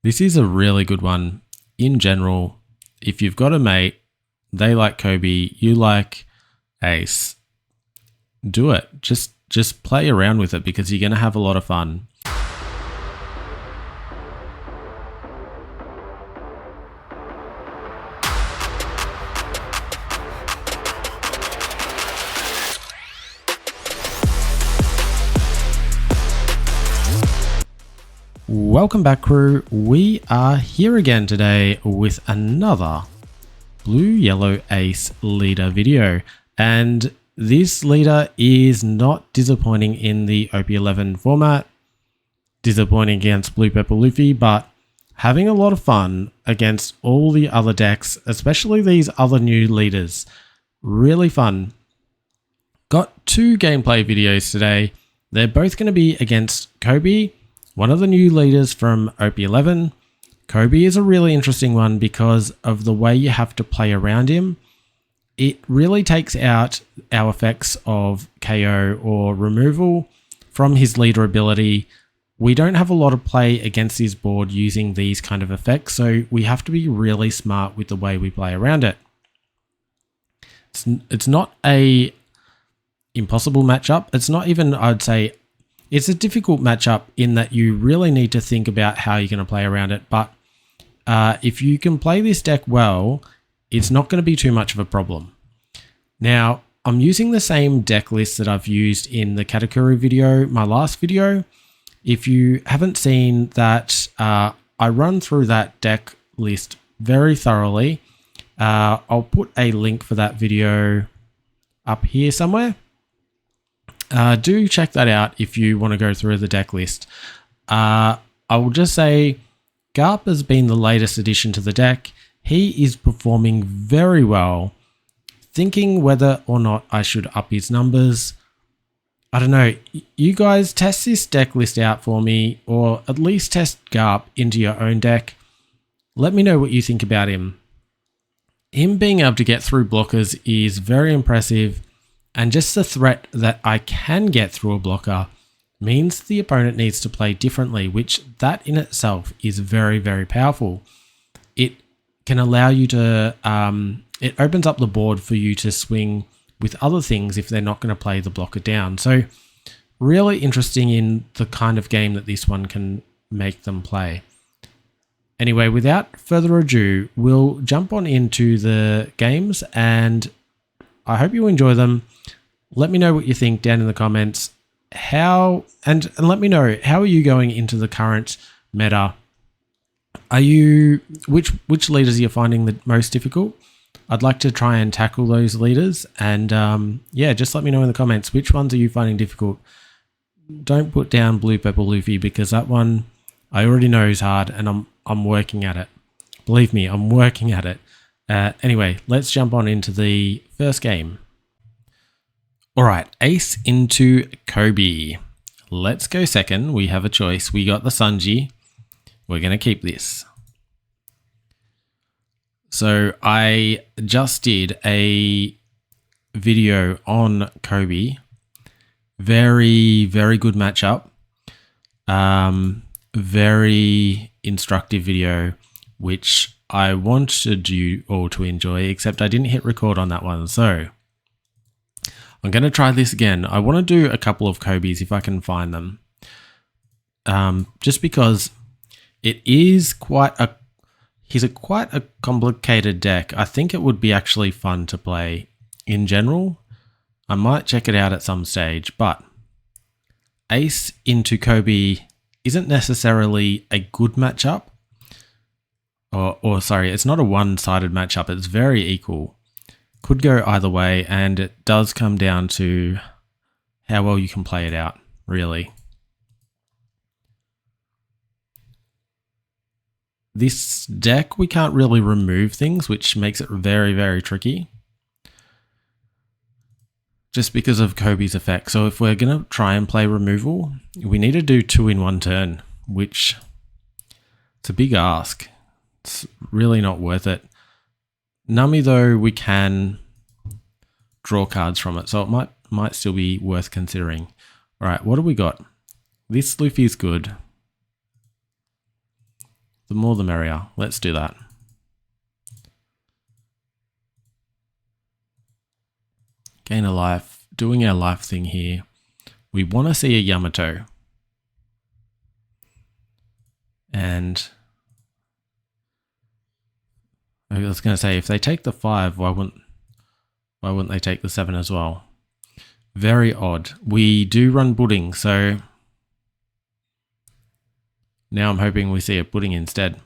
This is a really good one. In general, if you've got a mate, they like Koby, you like Ace, do it. Just play around with it because you're going to have a lot of fun. Welcome back, crew. We are here again today with another Blue Yellow Ace leader video, and this leader is not disappointing in the OP11 format, disappointing against Blue Pepper Luffy, but having a lot of fun against all the other decks, especially these other new leaders. Really fun. Got two gameplay videos today. They're both going to be against Koby, one of the new leaders from OP11. Koby is a really interesting one because of the way you have to play around him. It really takes out our effects of KO or removal from his leader ability. We don't have a lot of play against his board using these kind of effects, so we have to be really smart with the way we play around it. It's not a impossible matchup. It's not even, I'd say, it's a difficult matchup in that you really need to think about how you're going to play around it. But if you can play this deck well, it's not going to be too much of a problem. Now, I'm using the same deck list that I've used in the Katakuri video, my last video. If you haven't seen that, I run through that deck list very thoroughly. I'll put a link for that video up here somewhere. Do check that out if you want to go through the deck list. I will just say Garp has been the latest addition to the deck. He is performing very well. Thinking whether or not I should up his numbers. I don't know. You guys test this deck list out for me, or at least test Garp into your own deck. Let me know what you think about him. Him being able to get through blockers is very impressive. And just the threat that I can get through a blocker means the opponent needs to play differently, which that in itself is very, very powerful. It can allow you to, it opens up the board for you to swing with other things if they're not going to play the blocker down. So really interesting in the kind of game that this one can make them play. Anyway, without further ado, we'll jump on into the games and I hope you enjoy them. Let me know what you think down in the comments. And let me know, how are you going into the current meta? Are you, which leaders are you finding the most difficult? I'd like to try and tackle those leaders, and yeah, just let me know in the comments, which ones are you finding difficult? Don't put down Blue Pepper Luffy because that one I already know is hard, and I'm working at it. Believe me, I'm working at it. Anyway, let's jump on into the first game. All right, Ace into Koby. Let's go second. We have a choice. We got the Sanji. We're going to keep this. So I just did a video on Koby. Very, very good matchup. Very instructive video, which I wanted you all to enjoy, except I didn't hit record on that one. So I'm going to try this again. I want to do a couple of Kobys if I can find them. Just because it is quite a complicated deck. I think it would be actually fun to play in general. I might check it out at some stage, but Ace into Koby isn't necessarily a good matchup. Or sorry, it's not a one-sided matchup. It's very equal. Could go either way, and it does come down to how well you can play it out, really. This deck, we can't really remove things, which makes it very, very tricky. Just because of Koby's effect. So if we're going to try and play removal, we need to do 2 in 1 turn, which it's a big ask. It's really not worth it. Nami, though, we can draw cards from it, so it might still be worth considering. All right, what do we got? This Luffy is good. The more the merrier. Let's do that. Gain a life. Doing our life thing here. We want to see a Yamato. And I was going to say, if they take the 5, why wouldn't they take the 7 as well? Very odd. We do run pudding, so now I'm hoping we see a pudding instead.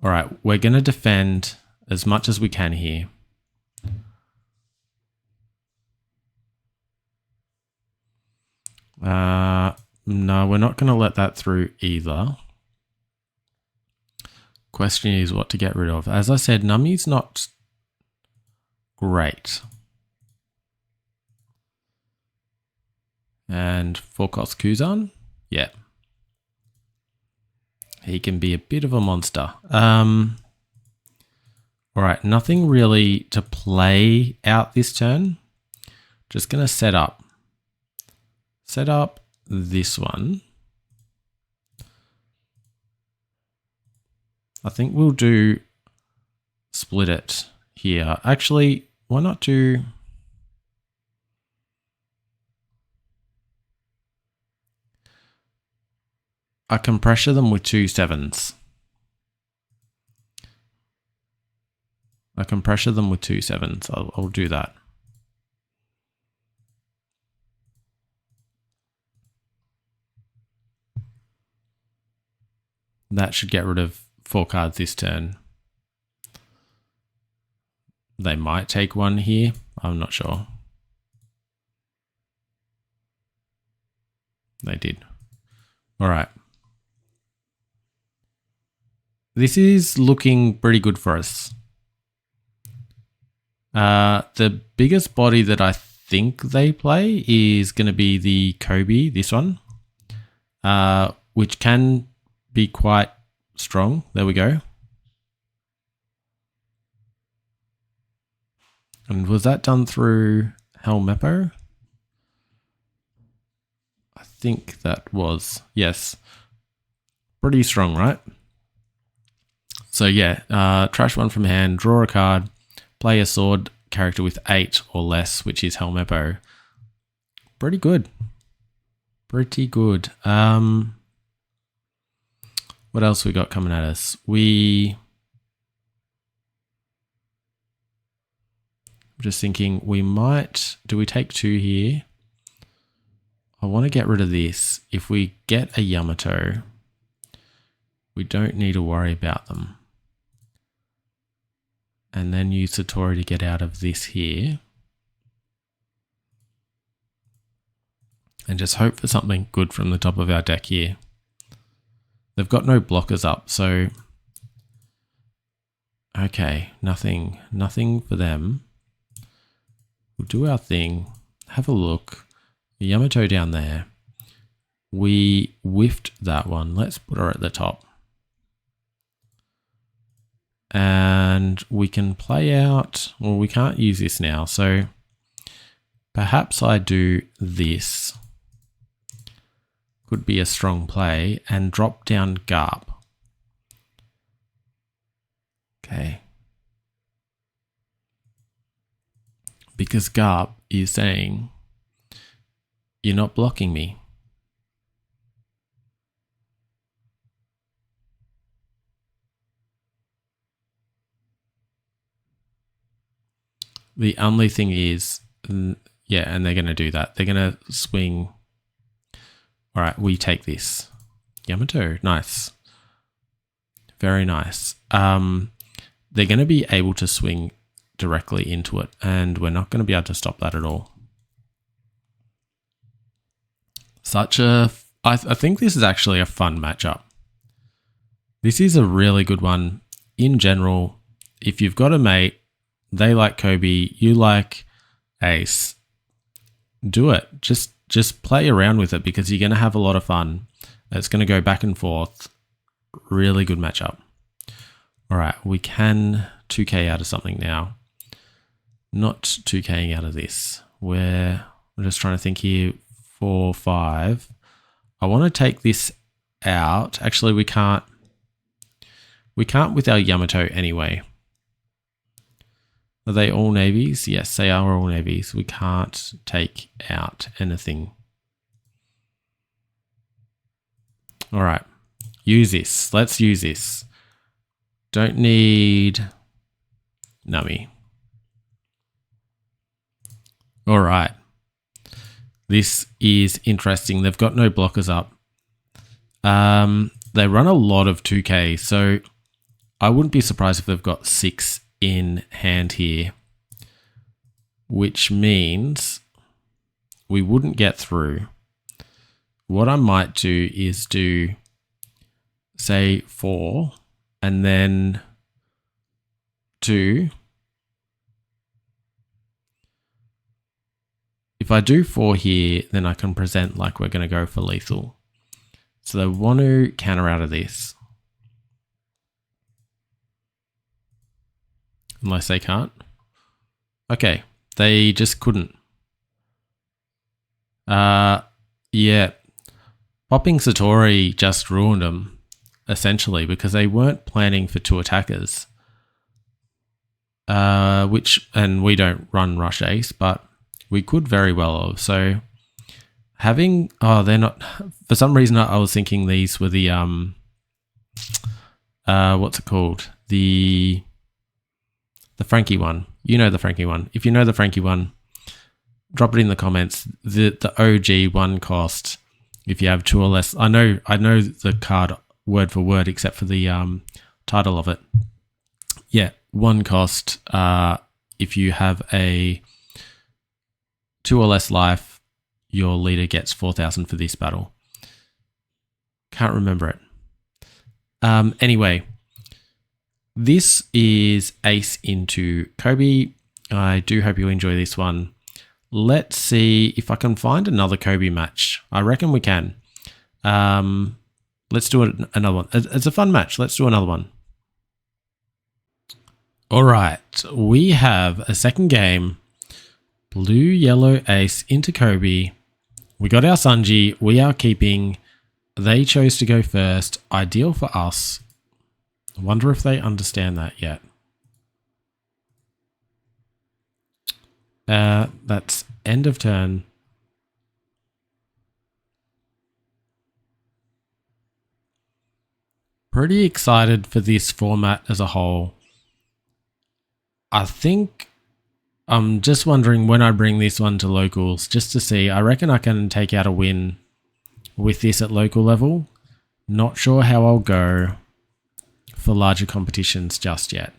All right, we're going to defend as much as we can here. No, we're not going to let that through either. Question is what to get rid of. As I said, Nummy's not great. And 4-cost Kuzan? Yeah. He can be a bit of a monster. All right, nothing really to play out this turn. Just going to set up this one. I think we'll do split it here. Actually, why not do... I can pressure them with 2 7s. I can pressure them with 2 7s. I'll do that. That should get rid of 4 cards this turn. They might take 1 here. I'm not sure. They did. All right. This is looking pretty good for us. The biggest body that I think they play is going to be the Koby, this one, which can be quite strong. There we go. And was that done through Helmeppo? I think that was. Yes. Pretty strong, right? So yeah, trash 1 from hand, draw a card, play a sword character with 8 or less, which is Helmeppo. Pretty good. Pretty good. What else we got coming at us? I'm just thinking we might... Do we take 2 here? I want to get rid of this. If we get a Yamato, we don't need to worry about them. And then use Satori to get out of this here. And just hope for something good from the top of our deck here. They've got no blockers up, so... Okay, nothing for them. We'll do our thing. Have a look. Yamato down there. We whiffed that one. Let's put her at the top. And we can play out, well, we can't use this now, so perhaps I do this. Could be a strong play, and drop down Garp. Okay. Because Garp is saying, you're not blocking me. The only thing is, yeah, and they're going to do that. They're going to swing. All right, we take this. Yamato, nice. Very nice. They're going to be able to swing directly into it, and we're not going to be able to stop that at all. I think this is actually a fun matchup. This is a really good one. In general, if you've got a mate, they like Koby, you like Ace, do it. Just play around with it because you're going to have a lot of fun. It's going to go back and forth. Really good matchup. All right, we can 2k out of something now. Not 2k'ing out of this. I'm just trying to think here. 4, 5. I want to take this out. Actually, we can't. We can't with our Yamato anyway. Are they all navies? Yes, they are all navies. We can't take out anything. All right. Use this. Let's use this. Don't need Nami. All right. This is interesting. They've got no blockers up. They run a lot of 2K, so I wouldn't be surprised if they've got 6 in hand here, which means we wouldn't get through. What I might do is do, say, 4 and then 2. If I do 4 here, then I can present like we're going to go for lethal. So they want to counter out of this. Unless they can't. Okay, they just couldn't. Yeah. Popping Satori just ruined them, essentially, because they weren't planning for 2 attackers. And we don't run Rush Ace, but we could very well have. So having, they're not, for some reason I was thinking these were the, what's it called? The Frankie one. You know the Frankie one. If you know the Frankie one, drop it in the comments. The OG 1 cost, if you have 2 or less. I know the card word for word except for the title of it. Yeah, 1 cost. If you have a 2 or less life, your leader gets 4,000 for this battle. Can't remember it. Anyway. This is Ace into Koby. I do hope you enjoy this one. Let's see if I can find another Koby match. I reckon we can. Let's do another one. It's a fun match. Let's do another one. All right. We have a second game. Blue, yellow, Ace into Koby. We got our Sanji. We are keeping. They chose to go first. Ideal for us. I wonder if they understand that yet. That's end of turn. Pretty excited for this format as a whole. I think I'm just wondering when I bring this one to locals just to see. I reckon I can take out a win with this at local level. Not sure how I'll go for larger competitions just yet.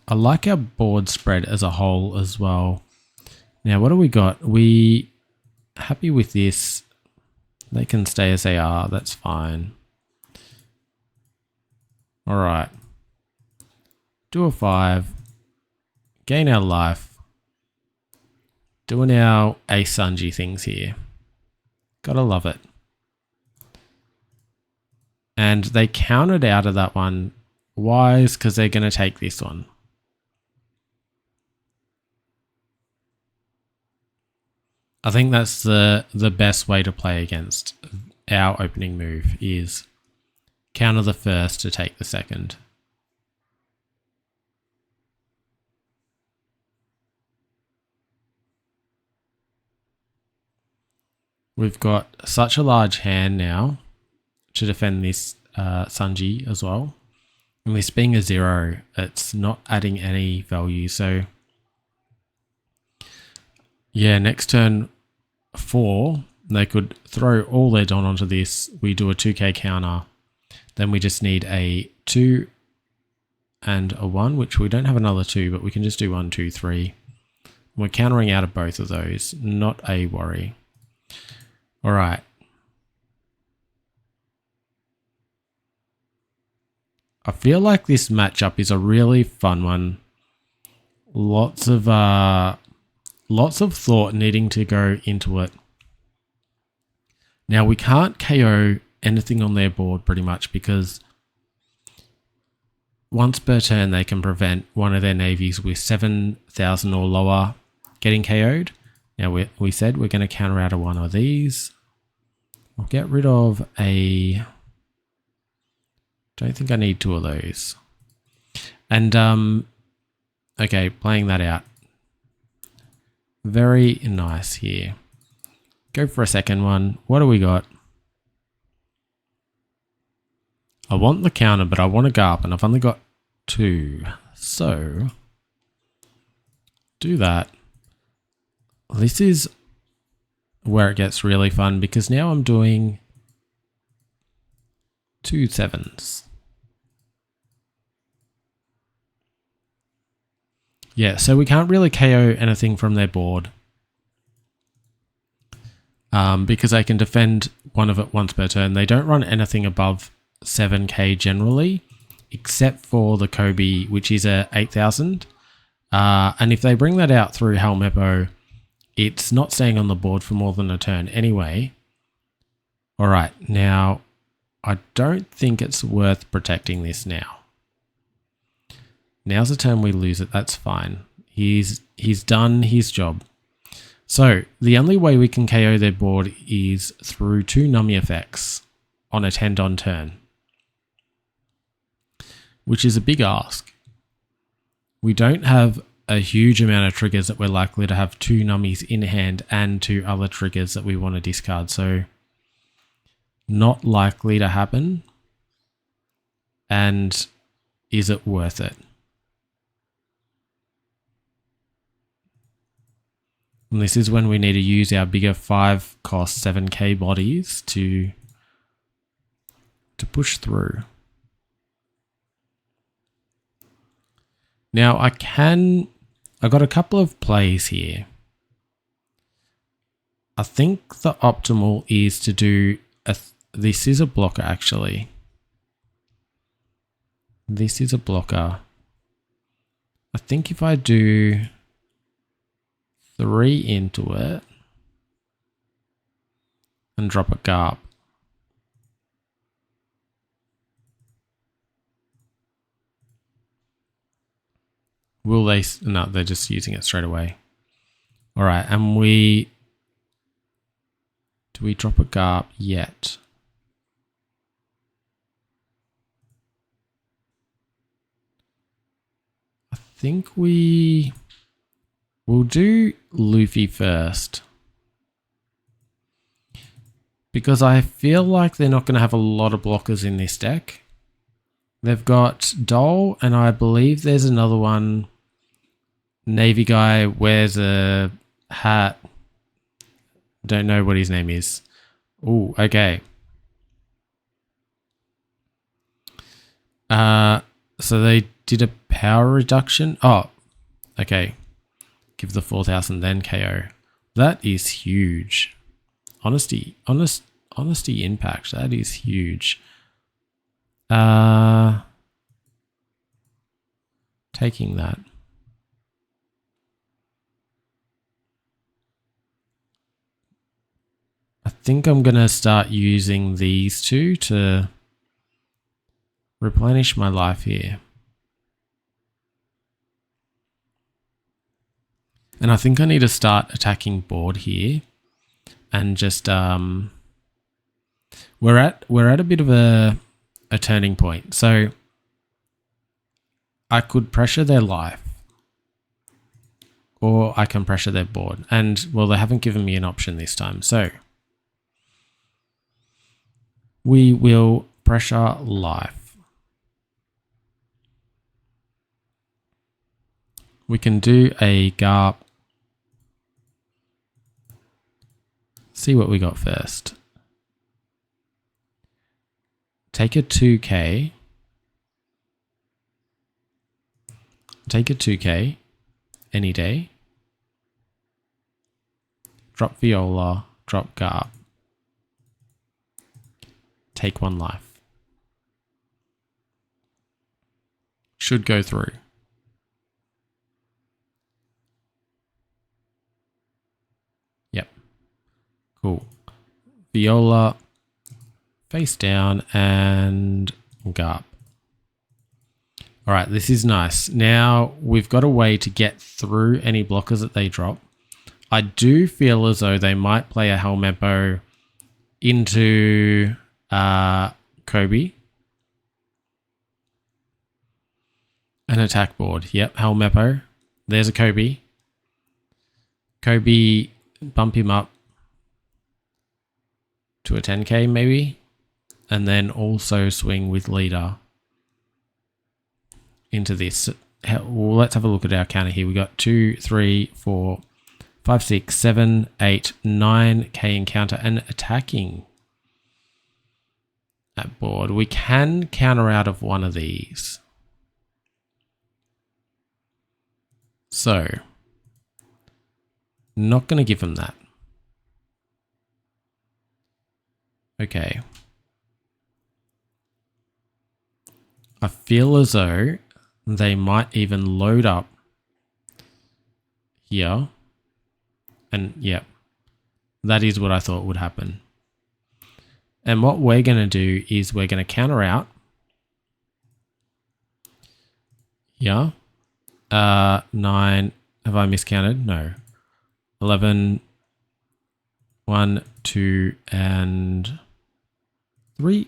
I like our board spread as a whole as well. Now, what do we got? We happy with this? They can stay as they are. That's fine. All right. Do a 5. Gain our life. Doing our Ace Sanji things here. Gotta love it. And they countered out of that one. Wise, because they're going to take this one. I think that's the best way to play against our opening move is counter the first to take the second. We've got such a large hand now to defend this Sanji as well. And this being a 0, it's not adding any value. So yeah, next turn 4, they could throw all their Don onto this. We do a 2k counter. Then we just need a 2 and a 1, which we don't have another 2, but we can just do 1, 2, 3. We're countering out of both of those. Not a worry. All right. I feel like this matchup is a really fun one. Lots of thought needing to go into it. Now we can't KO anything on their board pretty much, because once per turn they can prevent one of their navies with 7,000 or lower getting KO'd. Now we said we're going to counter out of one of these. I'll get rid of a... Don't think I need two of those. And okay, playing that out. Very nice here. Go for a second one. What do we got? I want the counter, but I want to go up, and I've only got two. So, do that. This is where it gets really fun, because now I'm doing 2 7s. Yeah, so we can't really KO anything from their board. Because they can defend one of it once per turn. They don't run anything above 7k generally, except for the Koby, which is a 8,000. And if they bring that out through Helm Hippo, it's not staying on the board for more than a turn anyway. All right, now I don't think it's worth protecting this now. Now's the turn we lose it. That's fine. He's done his job. So the only way we can KO their board is through 2 nummy effects on a 10-don turn, which is a big ask. We don't have a huge amount of triggers that we're likely to have 2 nummies in hand and 2 other triggers that we want to discard. So not likely to happen. And is it worth it? And this is when we need to use our bigger 5-cost 7k bodies to push through. Now I got a couple of plays here. I think the optimal is to do this is a blocker actually. This is a blocker. I think if I do 3 into it and drop a Garp. Will they? No, they're just using it straight away. All right, and do we drop a Garp yet? I think we'll do Luffy first, because I feel like they're not going to have a lot of blockers in this deck. They've got Dole, and I believe there's another one. Navy guy wears a hat. Don't know what his name is. Oh, okay. So they did a power reduction. Oh, okay. Give the 4,000 then KO. That is huge. Honesty impact. That is huge. Taking that. I think I'm going to start using these two to replenish my life here. And I think I need to start attacking board here and just we're at a bit of a turning point. So I could pressure their life, or I can pressure their board. And well, they haven't given me an option this time. So we will pressure life. We can do a Garp. See what we got first. Take a 2k. Take a 2k any day. Drop Viola, drop Garp. Take 1 life. Should go through. Yep. Cool. Viola, face down, and Garp. All right, this is nice. Now we've got a way to get through any blockers that they drop. I do feel as though they might play a Helmeppo into Koby. An attack board. Yep, Helmeppo. There's a Koby. Koby, bump him up to a 10k maybe. And then also swing with leader into this. Well, let's have a look at our counter here. We got 2, 3, 4, 5, 6, 7, 8, 9k encounter and attacking that board. We can counter out of one of these. So, not going to give him that. Okay. I feel as though they might even load up here. And yep, that is what I thought would happen. And what we're going to do is we're going to counter out here. 9, have I miscounted? No. 11, 1, 2, and 3.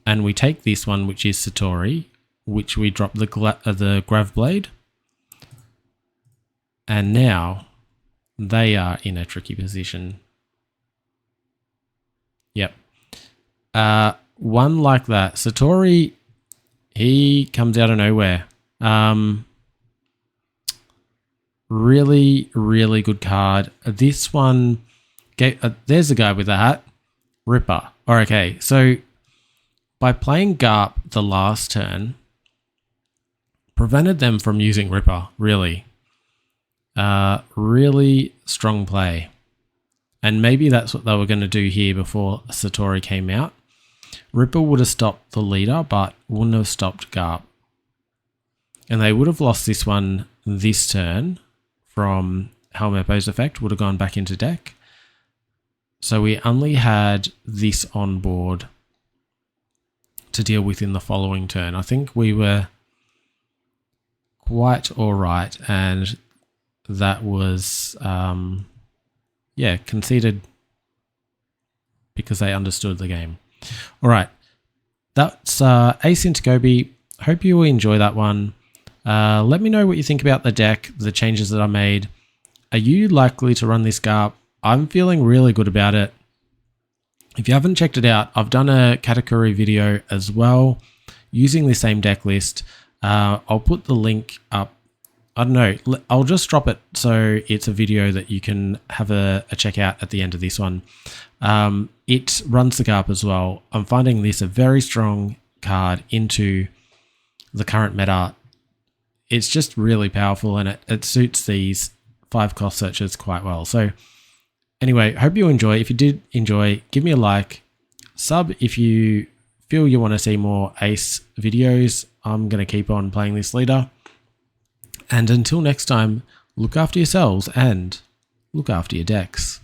And we take this one, which is Satori, which we drop the Grav Blade. And now they are in a tricky position. Yep. One like that. Satori, he comes out of nowhere. Really, really good card. This one, there's a guy with a hat. Ripper. Okay, so by playing Garp the last turn, prevented them from using Ripper, really. Really strong play. And maybe that's what they were going to do here before Satori came out. Ripper would have stopped the leader, but wouldn't have stopped Garp. And they would have lost this one this turn from Helmeppo's effect, would have gone back into deck. So we only had this on board to deal with in the following turn. I think we were quite all right, and that was, conceded because they understood the game. All right, that's Ace into Koby. Hope you enjoy that one. Let me know what you think about the deck, the changes that I made. Are you likely to run this Garp? I'm feeling really good about it. If you haven't checked it out, I've done a Katakuri video as well using the same deck list. I'll put the link up. I don't know. I'll just drop it so it's a video that you can have a check out at the end of this one. It runs the Garp as well. I'm finding this a very strong card into the current meta. It's just really powerful, and it suits these 5-cost searches quite well. So anyway, hope you enjoy. If you did enjoy, give me a like. Sub if you feel you want to see more Ace videos. I'm going to keep on playing this leader. And until next time, look after yourselves and look after your decks.